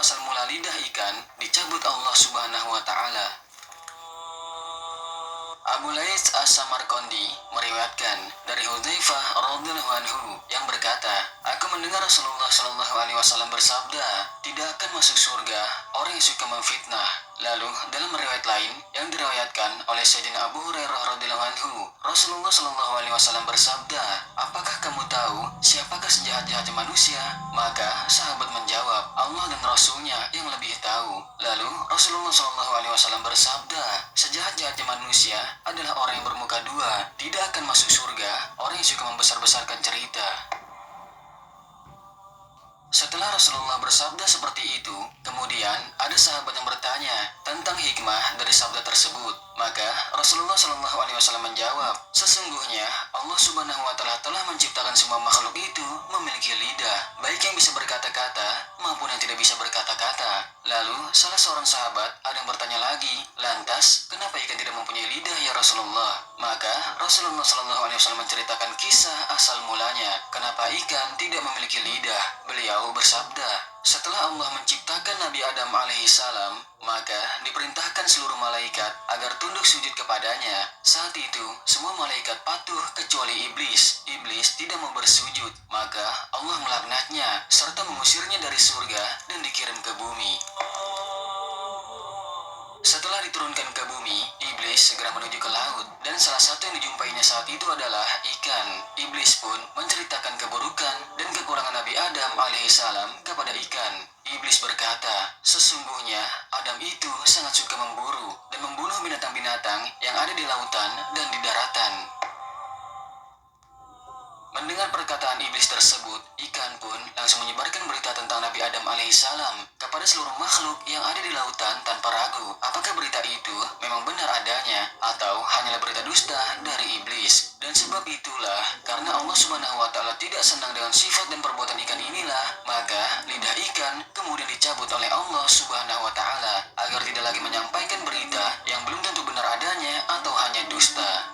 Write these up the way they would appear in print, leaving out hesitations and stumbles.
asal mula lidah ikan dicabut Allah Subhanahu wa taala. Abu Laits As-Samarqandi meriwayatkan dari Hudzaifah radhiyallahu anhu yang berkata, "Aku mendengar Rasulullah shallallahu alaihi wasallam bersabda, tidak akan masuk surga orang yang suka memfitnah." Lalu dalam riwayat lain yang diriwayatkan oleh Sayyidina Abu Hurairah radhiyallahu anhu, Rasulullah shallallahu alaihi wasallam bersabda, "Apakah kamu tahu siapakah sejahat-jahatnya manusia?" Maka sahabat menjawab, "Allah dan Rasulnya yang lebih tahu." Lalu Rasulullah shallallahu alaihi wasallam bersabda, "Sejahat-jahatnya manusia adalah orang yang bermuka dua, tidak akan masuk surga orang yang suka membesar-besarkan cerita." Setelah Rasulullah bersabda seperti itu, kemudian ada sahabat yang bertanya tentang hikmah dari sabda tersebut. Maka Rasulullah Shallallahu Alaihi Wasallam menjawab, "Sesungguhnya Allah Subhanahu Wa Taala telah menciptakan semua makhluk itu memiliki lidah, baik yang bisa berkata-kata maupun yang tidak bisa berkata-kata." Lalu salah seorang sahabat ada yang bertanya lagi, "Lantas kenapa ikan tidak mempunyai lidah ya Rasulullah?" Maka Rasulullah Shallallahu Alaihi Wasallam menceritakan kisah asal mulanya kenapa ikan tidak memiliki lidah. Beliau bersabda, setelah Allah menciptakan Nabi Adam alaihissalam, maka diperintahkan seluruh malaikat agar tunduk sujud kepadanya. Saat itu, semua malaikat patuh kecuali iblis. Iblis tidak mau bersujud, maka Allah melaknatnya serta mengusirnya dari surga dan dikirim ke bumi. Setelah diturunkan ke bumi, iblis segera menuju ke laut, dan salah satu yang dijumpainya saat itu adalah ikan. Iblis pun menceritakan keburukan dan kekurangan Nabi Adam alaihissalam kepada ikan. Iblis berkata, "Sesungguhnya Adam itu sangat suka memburu dan membunuh binatang-binatang yang ada di lautan dan di daratan." Mendengar perkataan iblis tersebut, ikan pun langsung menyebarkan berita tentang Nabi Adam alaihissalam kepada seluruh makhluk yang ada di lautan tanpa ragu. Apakah berita itu memang benar adanya atau hanyalah berita dusta dari iblis? Dan sebab itulah, karena Allah Subhanahu wa taala tidak senang dengan sifat dan perbuatan ikan inilah, maka lidah ikan kemudian dicabut oleh Allah Subhanahu wa taala agar tidak lagi menyampaikan berita yang belum tentu benar adanya atau hanya dusta.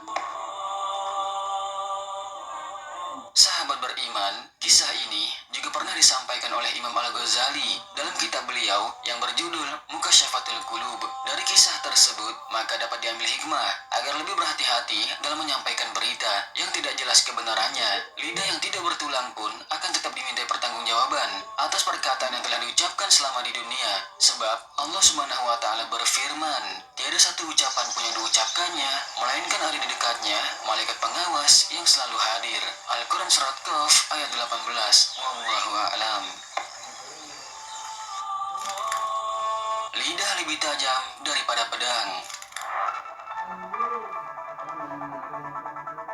Sahabat beriman, kisah ini juga pernah disampaikan oleh Imam Al-Ghazali dalam kitab beliau yang berjudul Mukasyafatul Qulub. Dari kisah tersebut, maka dapat diambil hikmah agar lebih berhati-hati dalam menyampaikan berita yang tidak jelas kebenarannya. Lidah yang tidak bertulang pun akan tetap dimintai pertanggungjawaban atas perkataan yang telah diucapkan selama di dunia. Sebab Allah Subhanahu wa taala berfirman, "Tiada satu ucapan pun yang diucapkannya melainkan ada di dekatnya malaikat pengawas yang selalu hadir." Al-Quran Surat Qaf ayat 18. Wallahu a'lam. Lidah lebih tajam daripada pedang.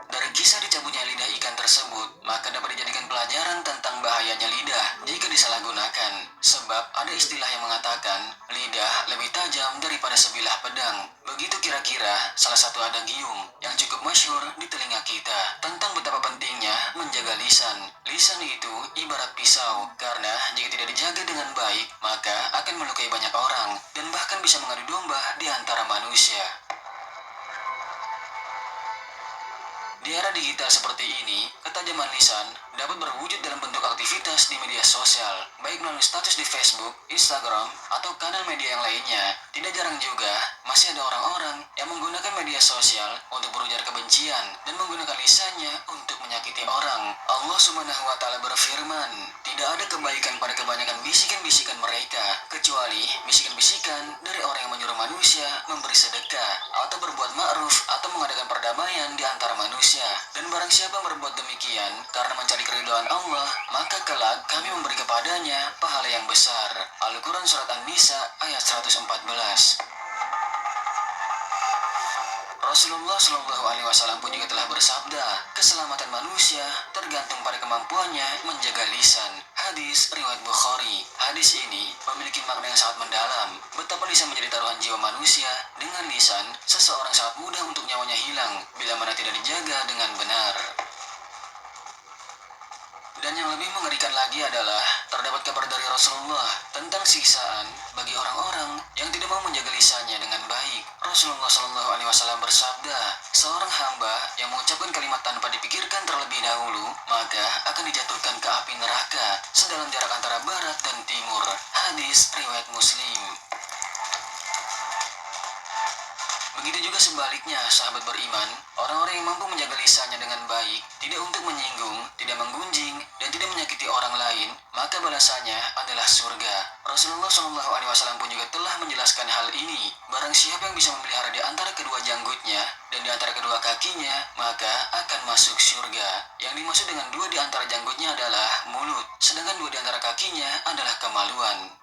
Dari kisah dicabutnya lidah ikan tersebut, maka dapat dijadikan pelajaran tentang bahayanya lidah jika disalahgunakan. Sebab ada istilah yang mengatakan, lidah lebih tajam daripada sebilah pedang. Begitu kira-kira salah satu adagium yang cukup masyhur di telinga kita tentang betapa pentingnya menjaga lisan. Lisan itu ibarat pisau, karena jika tidak dijaga dengan baik, maka akan melukai banyak orang dan bahkan bisa mengadu domba di antara manusia. Di era digital seperti ini, ketajaman lisan dapat berwujud dalam bentuk aktivitas di media sosial, baik melalui status di Facebook, Instagram, atau kanal media yang lainnya. Tidak jarang juga, masih ada orang-orang yang menggunakan media sosial untuk berujar kebencian dan menggunakan lisannya untuk menyakiti orang. Allah Subhanahu wa taala berfirman, "Tidak ada kebaikan pada kebanyakan bisikan-bisikan mereka, kecuali bisikan-bisikan dari orang yang menyuruh manusia memberi sedekah atau berbuat ma'ruf atau mengadakan perdamaian di antara manusia. Dan barang siapa berbuat demikian karena mencari keridhaan Allah, maka kelak kami memberi kepadanya pahala yang besar." Al-Quran Surat An-Nisa ayat 114. Rasulullah Shallallahu Alaihi Wasallam pun juga telah bersabda, keselamatan manusia tergantung pada kemampuannya menjaga lisan. Hadis riwayat Bukhari. Hadis ini memiliki makna yang sangat mendalam. Betapa lisan menjadi taruhan jiwa manusia. Dengan lisan, seseorang sangat mudah untuk nyawanya hilang bila mana tidak dijaga dengan benar. Dan yang lebih mengerikan lagi adalah terdapat kabar dari Rasulullah tentang siksaan bagi orang-orang yang tidak mau menjaga lisannya dengan baik. Rasulullah Shallallahu Alaihi Wasallam bersabda, seorang hamba yang mengucapkan kalimat tanpa dipikirkan terlebih dahulu, maka akan dijatuhkan ke api neraka sedalam jarak antara barat dan timur. Hadis riwayat Muslim. Begitu juga sebaliknya, sahabat beriman, orang-orang yang mampu menjaga lisannya dengan baik, tidak untuk menyinggung, tidak menggunjing, dan tidak menyakiti orang lain, maka balasannya adalah surga. Rasulullah SAW pun juga telah menjelaskan hal ini. Barang siapa yang bisa memelihara di antara kedua janggutnya dan di antara kedua kakinya, maka akan masuk surga. Yang dimaksud dengan dua di antara janggutnya adalah mulut, sedangkan dua di antara kakinya adalah kemaluan.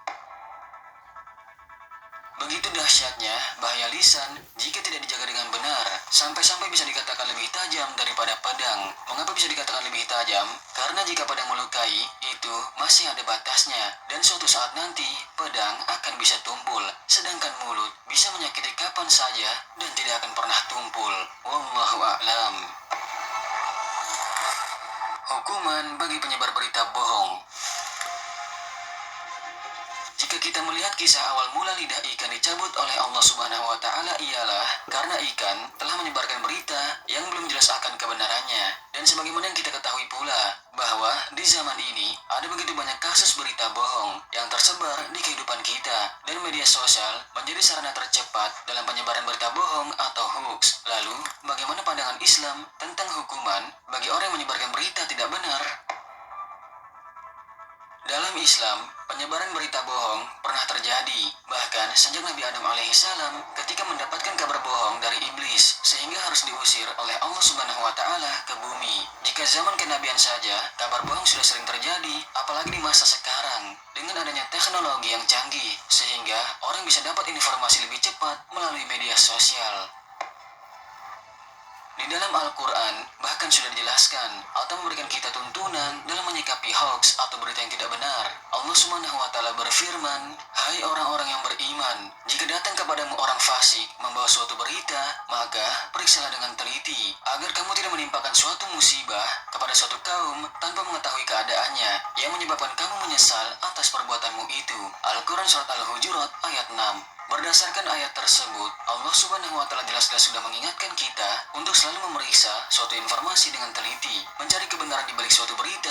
Begitu dahsyatnya bahaya lisan jika tidak dijaga dengan benar, sampai-sampai bisa dikatakan lebih tajam daripada pedang. Mengapa bisa dikatakan lebih tajam? Karena jika pedang melukai, itu masih ada batasnya, dan suatu saat nanti pedang akan bisa tumpul, sedangkan mulut bisa menyakiti kapan saja dan tidak akan pernah tumpul. Wallahu a'lam. Hukuman bagi penyebar berita bohong. Jika kita melihat kisah awal mula lidah ikan dicabut oleh Allah Subhanahu wa Ta'ala, ialah karena ikan telah menyebarkan berita yang belum jelas akan kebenarannya. Dan sebagaimana yang kita ketahui pula, bahwa di zaman ini ada begitu banyak kasus berita bohong yang tersebar di kehidupan kita, dan media sosial menjadi sarana tercepat dalam penyebaran berita bohong atau hoax. Lalu, bagaimana pandangan Islam tentang hukuman bagi orang yang menyebarkan berita tidak benar? Dalam Islam, penyebaran berita bohong pernah terjadi. Bahkan sejak Nabi Adam alaihissalam ketika mendapatkan kabar bohong dari iblis, sehingga harus diusir oleh Allah Subhanahu wa Ta'ala ke bumi. Jika zaman kenabian saja, kabar bohong sudah sering terjadi, apalagi di masa sekarang. Dengan adanya teknologi yang canggih, sehingga orang bisa dapat informasi lebih cepat melalui media sosial. Di dalam Al-Quran bahkan sudah dijelaskan atau memberikan kita tuntunan dalam menyikapi hoax atau berita yang tidak benar. Allah Subhanahu wa Ta'ala berfirman, "Hai orang-orang yang beriman, jika datang kepadamu orang fasik membawa suatu berita, maka periksalah dengan teliti agar kamu tidak menimpakan suatu musibah kepada suatu kaum tanpa mengetahui keadaannya yang menyebabkan kamu menyesal atas perbuatanmu itu." Al-Quran Surat Al-Hujurat ayat 6. Berdasarkan ayat tersebut, Allah Subhanahu wa Ta'ala jelas-jelas sudah mengingatkan kita untuk selalu memeriksa suatu informasi dengan teliti, mencari kebenaran di balik suatu berita